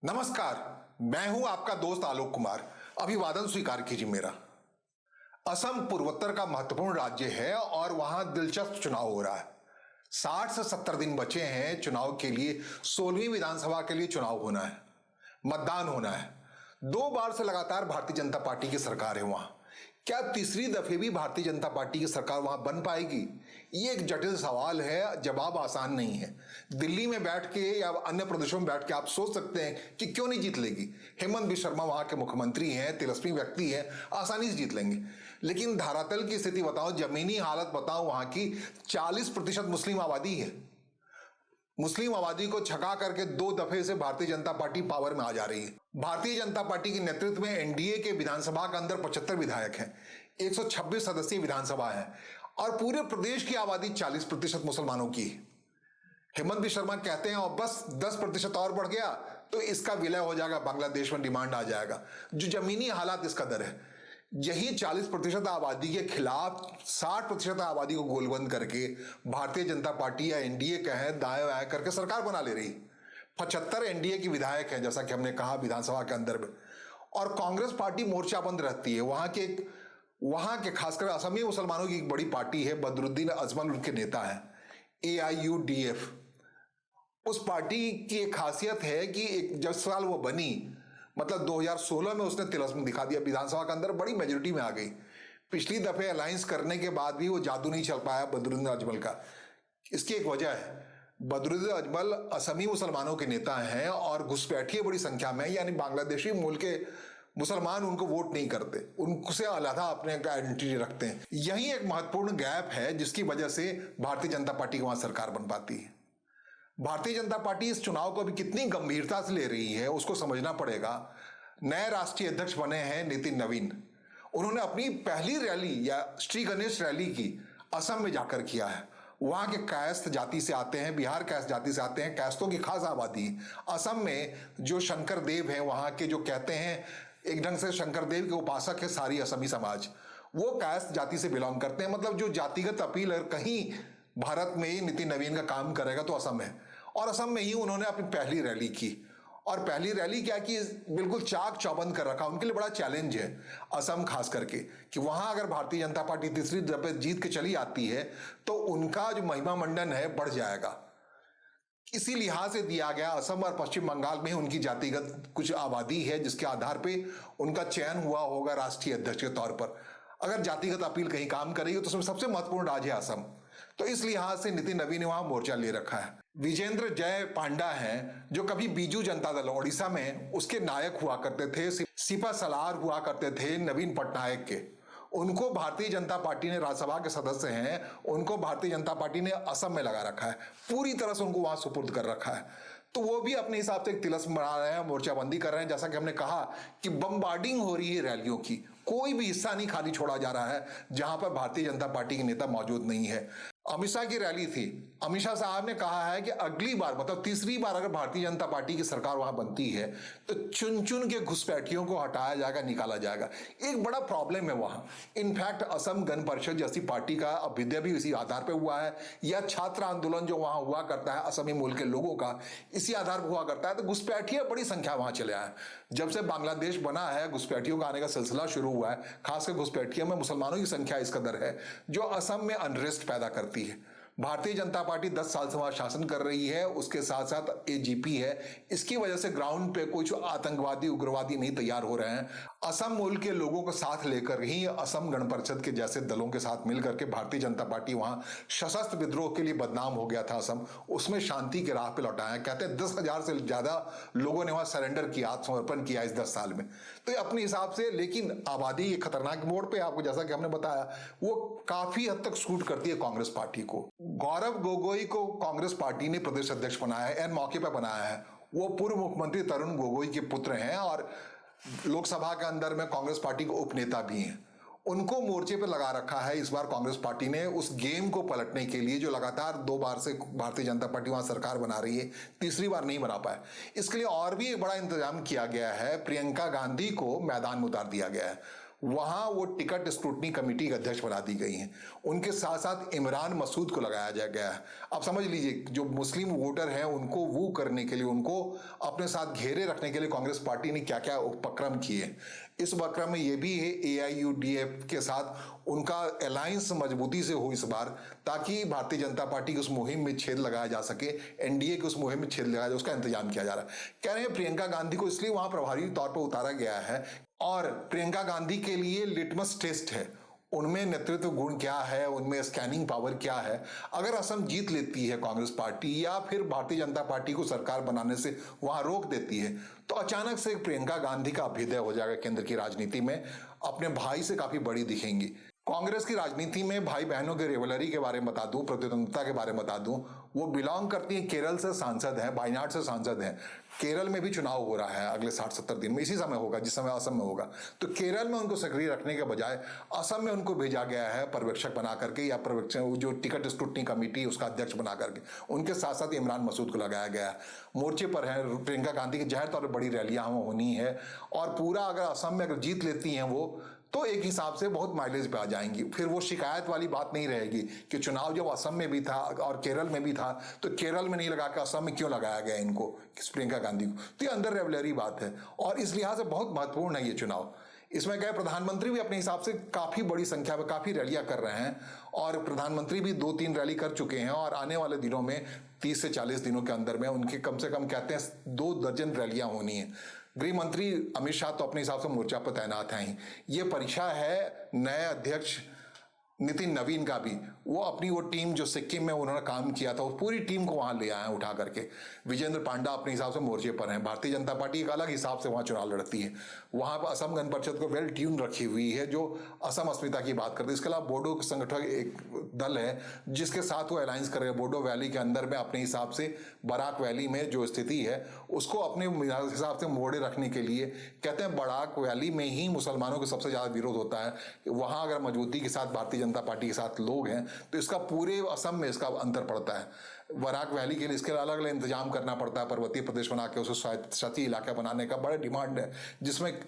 नमस्कार। मैं हूं आपका दोस्त आलोक कुमार। अभिवादन स्वीकार कीजिए मेरा। असम पूर्वोत्तर का महत्वपूर्ण राज्य है और वहां दिलचस्प चुनाव हो रहा है। 60 से 70 दिन बचे हैं चुनाव के लिए। 16वीं विधानसभा के लिए चुनाव होना है, मतदान होना है। 2 बार से लगातार भारतीय जनता पार्टी की सरकार है वहां। क्या तीसरी दफे भी भारतीय जनता पार्टी की सरकार वहां बन पाएगी? ये एक जटिल सवाल है, जवाब आसान नहीं है। दिल्ली में बैठ के या अन्य प्रदेशों में बैठ के आप सोच सकते हैं कि क्यों नहीं जीत लेगी। हेमंत बिस्वा शर्मा वहां के मुख्यमंत्री हैं, तिलस्मी व्यक्ति हैं, आसानी से जीत लेंगे। लेकिन धरातल की स्थिति बताओ, जमीनी हालत बताओ, वहां की 40% मुस्लिम आबादी है। मुस्लिम आबादी को छका करके 2 दफे से भारतीय जनता पार्टी पावर में आ जा रही है। भारतीय जनता पार्टी के नेतृत्व में एनडीए के विधानसभा के अंदर 75 विधायक हैं, 126 सदस्यीय विधानसभा है और पूरे प्रदेश की आबादी 40% मुसलमानों की है। हेमंत बिस्वा शर्मा कहते हैं और बस 10% और बढ़ गया तो इसका विलय हो जाएगा, बांग्लादेश में डिमांड आ जाएगा। जो जमीनी हालात इस कदर है, यही 40% आबादी के खिलाफ 60% आबादी को गोलबंद करके भारतीय जनता पार्टी या एनडीए कहे दाएं बाएं करके सरकार बना ले रही। 75 एनडीए की विधायक हैं, जैसा कि हमने कहा विधानसभा के अंदर में, और कांग्रेस पार्टी मोर्चाबंद रहती है। वहां के खासकर असमी मुसलमानों की एक बड़ी पार्टी है, बदरुद्दीन अजमल उनके नेता है, AIUDF। उस पार्टी की एक खासियत है कि जब साल वो बनी, मतलब 2016 में उसने तिलस्म दिखा दिया, विधानसभा के अंदर बड़ी मेजोरिटी में आ गई। पिछली दफे अलायंस करने के बाद भी वो जादू नहीं चल पाया बदरुद्दीन अजमल का। इसकी एक वजह है, बदरुद्दीन अजमल असमी मुसलमानों के नेता हैं और घुसपैठिए बड़ी संख्या में, यानी बांग्लादेशी मूल के मुसलमान उनको वोट नहीं करते, उनसे अलग अपने आइडेंटिटी रखते हैं। यही एक महत्वपूर्ण गैप है जिसकी वजह से भारतीय जनता पार्टी की वहां सरकार बन पाती है। भारतीय जनता पार्टी इस चुनाव को अभी कितनी गंभीरता से ले रही है उसको समझना पड़ेगा। नए राष्ट्रीय अध्यक्ष बने हैं नितिन नवीन। उन्होंने अपनी पहली रैली या श्री गणेश रैली की असम में जाकर किया है। वहां के कायस्थ जाति से आते हैं, बिहार कायस्थ जाति से आते हैं, कायस्थों की खास आबादी। असम में जो शंकर देव है वहां के, जो कहते हैं एक ढंग से शंकर देव के उपासक है सारी असमी समाज, वो कायस्थ जाति से बिलोंग करते हैं। मतलब जो जातिगत अपील है, कहीं भारत में ही नितिन नवीन का काम करेगा तो असम है। और असम में ही उन्होंने अपनी पहली रैली की, और पहली रैली क्या की, बिल्कुल चाक चौबंद कर रखा। उनके लिए बड़ा चैलेंज है असम खास करके कि वहां अगर भारतीय जनता पार्टी तीसरी दफे जीत के चली आती है तो उनका जो महिमा मंडन है बढ़ जाएगा। इसी लिहाज से दिया गया असम और पश्चिम बंगाल में उनकी जातिगत कुछ आबादी है जिसके आधार पे उनका चयन हुआ होगा राष्ट्रीय अध्यक्ष के तौर पर। अगर जातिगत अपील कहीं काम करेगी तो उसमें सबसे महत्वपूर्ण राज्य है असम। तो इस लिहाज से नितिन नवीन ने वहां मोर्चा ले रखा है। विजेंद्र जय पांडा हैं जो कभी बीजू जनता दल ओडिशा में उसके नायक हुआ करते थे, सिपा सलार हुआ करते थे नवीन पटनायक के। उनको भारतीय जनता पार्टी ने, राज्यसभा के सदस्य हैं, उनको भारतीय जनता पार्टी ने असम में लगा रखा है, पूरी तरह से उनको वहां सुपुर्द कर रखा है। तो वो भी अपने हिसाब से एक तिलस्म बना रहे हैं, मोर्चाबंदी कर रहे हैं। जैसा कि हमने कहा कि बम्बार्डिंग हो रही है रैलियों की, कोई भी हिस्सा नहीं खाली छोड़ा जा रहा है जहां पर भारतीय जनता पार्टी के नेता मौजूद नहीं है। अमित शाह की रैली थी। अमित शाह साहब ने कहा है कि अगली बार, मतलब तीसरी बार अगर भारतीय जनता पार्टी की सरकार वहां बनती है तो चुन चुन के घुसपैठियों को हटाया जाएगा, निकाला जाएगा। एक बड़ा प्रॉब्लम है वहां। इनफैक्ट असम गण परिषद जैसी पार्टी का अभ्युदय भी इसी आधार पर हुआ है, या छात्र आंदोलन जो वहां हुआ करता है असमी मूल के लोगों का, इसी आधार पर हुआ करता है। तो घुसपैठिया बड़ी संख्या वहां चले आए। जब से बांग्लादेश बना है घुसपैठियों का आने का सिलसिला शुरू हुआ है। खासकर घुसपैठियों में मुसलमानों की संख्या इस कदर है जो असम में अनरेस्ट पैदा करती है। भारतीय जनता पार्टी 10 साल से वहां शासन कर रही है, उसके साथ साथ AGP है। इसकी वजह से ग्राउंड पे कुछ आतंकवादी उग्रवादी नहीं तैयार हो रहे हैं। असम मूल के लोगों को साथ लेकर ही असम गण परिषद के जैसे दलों के साथ मिलकर के भारतीय जनता पार्टी वहां सशस्त्र विद्रोह के लिए बदनाम हो गया था असम, उसमें शांति के राह पे लौटाया। कहते हैं 10,000 से ज्यादा लोगों ने वहां सरेंडर किया, आत्मसमर्पण किया इस 10 साल में। तो अपने हिसाब से, लेकिन आबादी खतरनाक मोड़ पे, आपको जैसा कि हमने बताया, वो काफी हद तक सूट करती है कांग्रेस पार्टी को। गौरव गोगोई को कांग्रेस पार्टी ने प्रदेश अध्यक्ष बनाया है, एन मौके पर बनाया है। वो पूर्व मुख्यमंत्री तरुण गोगोई के पुत्र हैं और लोकसभा के अंदर में कांग्रेस पार्टी के उपनेता भी हैं। उनको मोर्चे पर लगा रखा है इस बार कांग्रेस पार्टी ने, उस गेम को पलटने के लिए जो लगातार 2 बार से भारतीय जनता पार्टी वहां सरकार बना रही है, तीसरी बार नहीं बना पाए। इसके लिए और भी एक बड़ा इंतजाम किया गया है। प्रियंका गांधी को मैदान में उतार दिया गया है। वहां वो टिकट स्क्रूटनी कमेटी के अध्यक्ष बना दी गई हैं। उनके साथ साथ इमरान मसूद को लगाया जा गया है। अब समझ लीजिए, जो मुस्लिम वोटर हैं उनको वो करने के लिए, उनको अपने साथ घेरे रखने के लिए कांग्रेस पार्टी ने क्या क्या उपक्रम किए। इस उपक्रम में ये भी है AIUDF के साथ उनका अलायंस मजबूती से हो इस बार, ताकि भारतीय जनता पार्टी की उस मुहिम में छेद लगाया जा सके, NDA की उस मुहिम में छेद लगाया जाए, उसका इंतजाम किया जा रहा है। कह रहे हैं प्रियंका गांधी को इसलिए वहां प्रभावी तौर पर उतारा गया है, और प्रियंका गांधी के लिए लिटमस टेस्ट है, उनमें नेतृत्व गुण क्या है, उनमें स्कैनिंग पावर क्या है। अगर असम जीत लेती है कांग्रेस पार्टी, या फिर भारतीय जनता पार्टी को सरकार बनाने से वहां रोक देती है, तो अचानक से प्रियंका गांधी का अभ्युदय हो जाएगा केंद्र की राजनीति में, अपने भाई से काफी बड़ी दिखेंगी। कांग्रेस की राजनीति में भाई बहनों के रिवलरी के बारे में बता दूं, प्रतिद्वंद्विता के बारे में बता दूं, वो बिलोंग करती है, केरल से सांसद है, वायनाड से सांसद है। केरल में भी चुनाव हो रहा है अगले 60-70 दिन में, इसी समय होगा जिस समय असम में होगा। तो केरल में उनको सक्रिय रखने के बजाय असम में उनको भेजा गया है पर्यवेक्षक बना करके, या पर्यवेक्षक जो टिकट स्क्रूटनी कमेटी उसका अध्यक्ष बना करके। उनके साथ साथ इमरान मसूद को लगाया गया है। मोर्चे पर है प्रियंका गांधी की, जाहिर तौर पर बड़ी रैलियां होनी है, और पूरा अगर असम में अगर जीत लेती हैं वो, तो एक हिसाब से बहुत माइलेज पे आ जाएंगी। फिर वो शिकायत वाली बात नहीं रहेगी कि चुनाव जब असम में भी था और केरल में भी था, तो केरल में नहीं लगा के असम में क्यों लगाया गया इनको, प्रियंका गांधी को। तो ये अंदर रेवलरी बात है, और इस लिहाज से बहुत महत्वपूर्ण है ये चुनाव। इसमें क्या, प्रधानमंत्री भी अपने हिसाब से काफी बड़ी संख्या में काफी रैलियां कर रहे हैं, और प्रधानमंत्री भी 2-3 रैली कर चुके हैं, और आने वाले दिनों में 30 से 40 दिनों के अंदर में उनके कम से कम कहते हैं 2 दर्जन रैलियां होनी है। गृह मंत्री अमित शाह तो अपने हिसाब से मोर्चा पर तैनात हैं ही। ये परीक्षा है नए अध्यक्ष नितिन नवीन का भी, वो अपनी वो टीम जो सिक्किम में उन्होंने काम किया था, वो पूरी टीम को वहां ले आए हैं उठा करके। विजेंद्र पांडा अपने हिसाब से मोर्चे पर हैं। भारतीय जनता पार्टी एक अलग हिसाब से वहां चुनाव लड़ती है। वहां पर असम गण परिषद को वेल ट्यून रखी हुई है, जो असम अस्मिता की बात करती है। इसके अलावा बोडो संगठन एक दल है जिसके साथ वो अलायंस कर रहे हैं। बोडो वैली के अंदर में अपने हिसाब से बराक वैली में जो स्थिति है उसको अपने हिसाब से मोड़े रखने के लिए कहते हैं, बराक वैली में ही मुसलमानों का सबसे ज्यादा विरोध होता है। वहां अगर मजबूती के साथ भारतीय जनता पार्टी के साथ लोग हैं, तो इसका पूरे असम में इसका अंतर पड़ता है। बराक वैली के लिए इसके अलग अलग इंतजाम करना पड़ता है, पर्वतीय प्रदेश बना के उसको शासी इलाका बनाने का बड़ा डिमांड है, जिसमें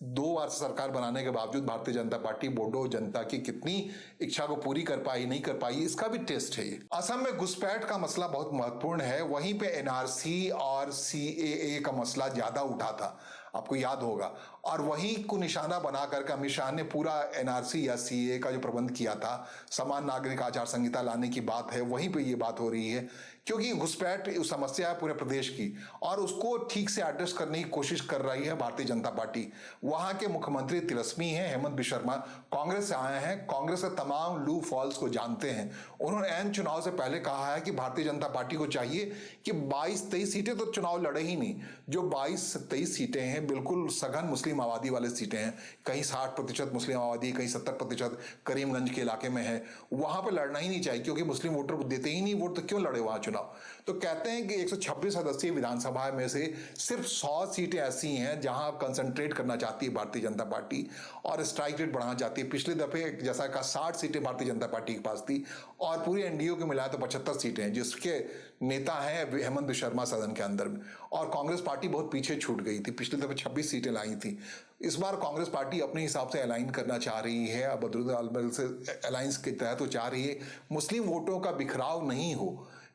2 बार सरकार बनाने के बावजूद भारतीय जनता पार्टी बोडो जनता की कितनी इच्छा को पूरी कर पाई नहीं कर पाई, इसका भी टेस्ट है ये। असम में घुसपैठ का मसला बहुत महत्वपूर्ण है। वहीं पे NRC और CAA का मसला ज्यादा उठा था, आपको याद होगा, और वहीं को निशाना बना करके अमित शाह ने पूरा NRC या CAA का जो प्रबंध किया था, समान नागरिक आचार संहिता लाने की बात है, वहीं पे ये बात हो रही है, क्योंकि घुसपैठ समस्या है पूरे प्रदेश की, और उसको ठीक से एड्रेस करने की कोशिश कर रही है भारतीय जनता पार्टी। वहां के मुख्यमंत्री तिलस्मी हैं, हेमंत बिश्व शर्मा, कांग्रेस से आए हैं, कांग्रेस के तमाम लू फॉल्स को जानते हैं। उन्होंने ऐन चुनाव से पहले कहा है कि भारतीय जनता पार्टी को चाहिए कि 22-23 सीटें तो चुनाव लड़े ही नहीं, जो 22-23 सीटें हैं बिल्कुल सघन मुस्लिम आबादी वाले सीटें हैं, कहीं 60% मुस्लिम आबादी, कहीं 70% करीमगंज के इलाके में है, वहां पर लड़ना ही नहीं चाहिए, क्योंकि मुस्लिम वोटर देते ही नहीं वोट, तो क्यों लड़े वहां चुनाव। तो कहते हैं कि 126 सदस्यीय विधानसभा में से सिर्फ 100 सीटें ऐसी हैं जहां कंसंट्रेट करना चाहती है भारतीय जनता पार्टी और स्ट्राइक रेट बढ़ाना चाहती है। पिछले दफे जैसा कहा 60 सीटें भारतीय जनता पार्टी के पास थी, और पूरी NDA को मिलाया तो 75 सीटें हैं, जिसके नेता हैं हेमंत बिश्व शर्मा सदन के अंदर में। और कांग्रेस पार्टी बहुत पीछे छूट गई थी, पिछले दफे 26 सीटें लाई थी। इस बार कांग्रेस पार्टी अपने हिसाब से अलाइन करना चाह रही है, बदरुद्दीन से अलायंस के तहत वो चाह रही है मुस्लिम वोटों का बिखराव नहीं हो।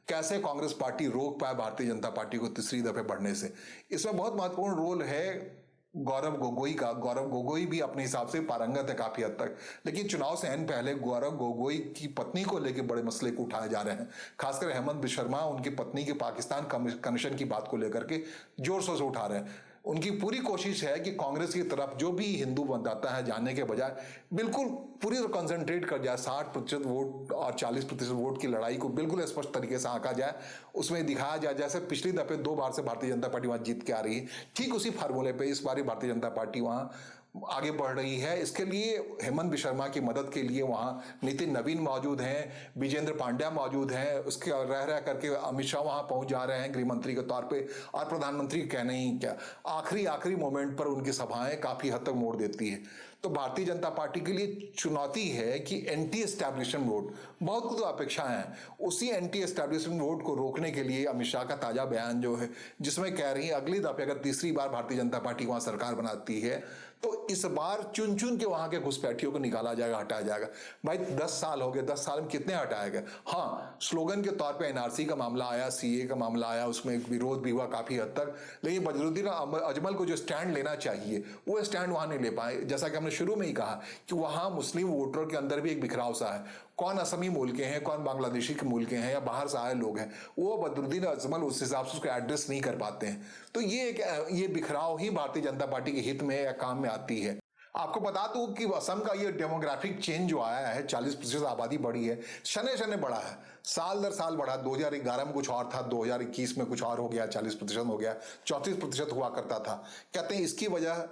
कैसे कांग्रेस पार्टी रोक पाए भारतीय जनता पार्टी को तीसरी दफे बढ़ने से, इसमें बहुत महत्वपूर्ण रोल है गौरव गोगोई का। गौरव गोगोई भी अपने हिसाब से पारंगत है काफी हद तक, लेकिन चुनाव से एन पहले गौरव गोगोई की पत्नी को लेकर बड़े मसले को उठाए जा रहे हैं। खासकर हेमंत बिश्व शर्मा उनकी पत्नी के पाकिस्तान कनेक्शन की बात को लेकर के जोर शोर से उठा रहे हैं। उनकी पूरी कोशिश है कि कांग्रेस की तरफ जो भी हिंदू मतदाता है जाने के बजाय बिल्कुल पूरी तरह कंसंट्रेट कर जाए, 60% वोट और 40% वोट की लड़ाई को बिल्कुल स्पष्ट तरीके से आंका जाए, उसमें दिखाया जाए जैसे पिछली दफे 2 बार से भारतीय जनता पार्टी वहां जीत के आ रही है, ठीक उसी फार्मूले पे इस बार भारतीय जनता पार्टी वहां आगे बढ़ रही है। इसके लिए हेमंत बिश्व शर्मा की मदद के लिए वहां नितिन नवीन मौजूद हैं, विजेंद्र पांड्या मौजूद हैं, उसके रह करके अमित शाह वहां पहुंच जा रहे हैं गृह मंत्री के तौर पे, और प्रधानमंत्री कहने ही क्या, आखिरी मोमेंट पर उनकी सभाएं काफी हद तक मोड़ देती है। तो भारतीय जनता पार्टी के लिए चुनौती है कि एंटी एस्टैब्लिशमेंट वोट, बहुत कुछ अपेक्षाएं हैं, उसी एंटी एस्टैब्लिशमेंट वोट को रोकने के लिए अमित शाह का ताजा बयान जो है, जिसमें कह रही है अगली दफे अगर तीसरी बार भारतीय जनता पार्टी वहां सरकार बनाती है तो इस बार चुन चुन के वहां के घुसपैठियों को निकाला जाएगा, हटाया जाएगा। भाई 10 साल हो गए, 10 साल में कितने हटाया गए? हाँ, स्लोगन के तौर पे एनआरसी का मामला आया, सीए का मामला आया, उसमें एक विरोध भी हुआ काफी हद तक, लेकिन बदरुद्दीन अजमल को जो स्टैंड लेना चाहिए वो स्टैंड वहां नहीं ले पाए। जैसा कि हमने शुरू में ही कहा कि वहां मुस्लिम वोटरों के अंदर भी एक बिखराव सा है, कौन असमी मूल के हैं, कौन बांग्लादेशी के मूल के हैं या बाहर से आए लोग हैं, वो बदरुद्दीन अजमल उस हिसाब से उसको एड्रेस नहीं कर पाते हैं। तो ये बिखराव ही भारतीय जनता पार्टी के हित में या काम में आती है। आपको बता दूं कि असम का ये डेमोग्राफिक चेंज जो आया है, 40% आबादी बढ़ी है, शने शने बढ़ा है, साल दर साल बढ़ा। 2011 में कुछ और था, 2021 में कुछ और हो गया, 40% हो गया, 34% हुआ करता था। कहते हैं इसकी वजह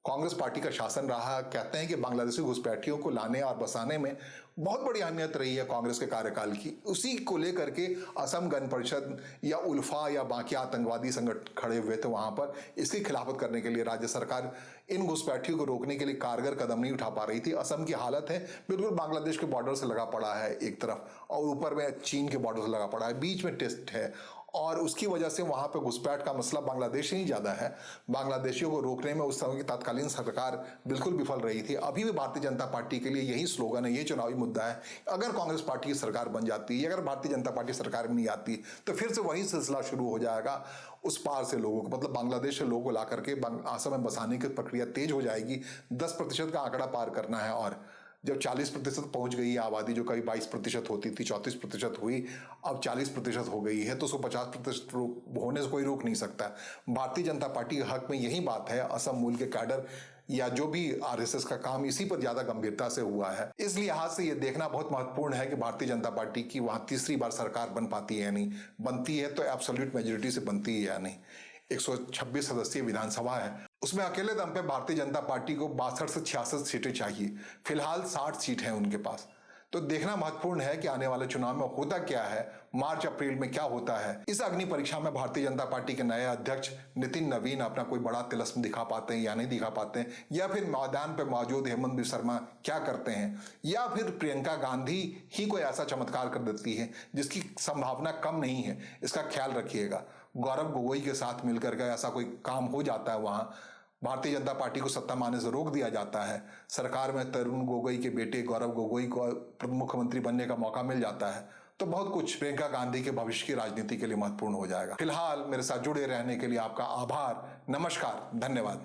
कांग्रेस पार्टी का शासन रहा। कहते हैं कि बांग्लादेशी घुसपैठियों को लाने और बसाने में बहुत बड़ी अहमियत रही है कांग्रेस के कार्यकाल की। उसी को लेकर के असम गण परिषद या उल्फा या बाकी आतंकवादी संगठन खड़े हुए थे वहां पर। इसकी खिलाफत करने के लिए राज्य सरकार इन घुसपैठियों को रोकने के लिए कारगर कदम नहीं उठा पा रही थी। असम की हालत है बिल्कुल बांग्लादेश के बॉर्डर से लगा पड़ा है एक तरफ, और ऊपर में चीन के बॉर्डर से लगा पड़ा है, बीच में टेस्ट है, और उसकी वजह से वहां पे घुसपैठ का मसला बांग्लादेश ही ज्यादा है। बांग्लादेशियों को रोकने में उस समय की तत्कालीन सरकार बिल्कुल विफल रही थी। अभी भी भारतीय जनता पार्टी के लिए यही स्लोगन है, ये चुनावी मुद्दा है। अगर कांग्रेस पार्टी की सरकार बन जाती है, अगर भारतीय जनता पार्टी सरकार में नहीं आती, तो फिर से वही सिलसिला शुरू हो जाएगा। उस पार से लोगों को, मतलब बांग्लादेश से लोगों को ला करके असम में बसाने की प्रक्रिया तेज हो जाएगी। 10% का आंकड़ा पार करना है, और जब 40% पहुंच गई है आबादी, जो कभी 22% होती थी, 34% हुई, अब 40% हो गई है, तो उसको 50% होने से कोई रोक नहीं सकता। भारतीय जनता पार्टी के हक में यही बात है। असम मूल के कैडर या जो भी आरएसएस का काम इसी पर ज्यादा गंभीरता से हुआ है। इस लिहाज से यह देखना बहुत महत्वपूर्ण है कि भारतीय जनता पार्टी की वहां तीसरी बार सरकार बन पाती है या नहीं। बनती है तो एब्सोल्यूट मेजोरिटी से बनती है या नहीं। 126 सदस्यीय विधानसभा है, उसमें अकेले दम पे भारतीय जनता पार्टी को 62 से 66 सीटें चाहिए। फिलहाल 60 सीट हैं उनके पास। तो देखना महत्वपूर्ण है कि आने वाले चुनाव में होता क्या है, मार्च अप्रैल में क्या होता है। इस अग्नि परीक्षा में भारतीय जनता पार्टी के नए अध्यक्ष नितिन नवीन अपना कोई बड़ा तिलस्म दिखा पाते हैं या नहीं दिखा पाते हैं, या फिर मैदान पर मौजूद हेमंत बिस्वा शर्मा क्या करते हैं, या फिर प्रियंका गांधी ही कोई ऐसा चमत्कार कर देती है जिसकी संभावना कम नहीं है। इसका ख्याल रखिएगा। गौरव गोगोई के साथ मिलकर के ऐसा कोई काम हो जाता है, वहां भारतीय जनता पार्टी को सत्ता में आने से रोक दिया जाता है, सरकार में तरुण गोगोई के बेटे गौरव गोगोई को मुख्यमंत्री बनने का मौका मिल जाता है, तो बहुत कुछ प्रियंका गांधी के भविष्य की राजनीति के लिए महत्वपूर्ण हो जाएगा। फिलहाल मेरे साथ जुड़े रहने के लिए आपका आभार, नमस्कार, धन्यवाद।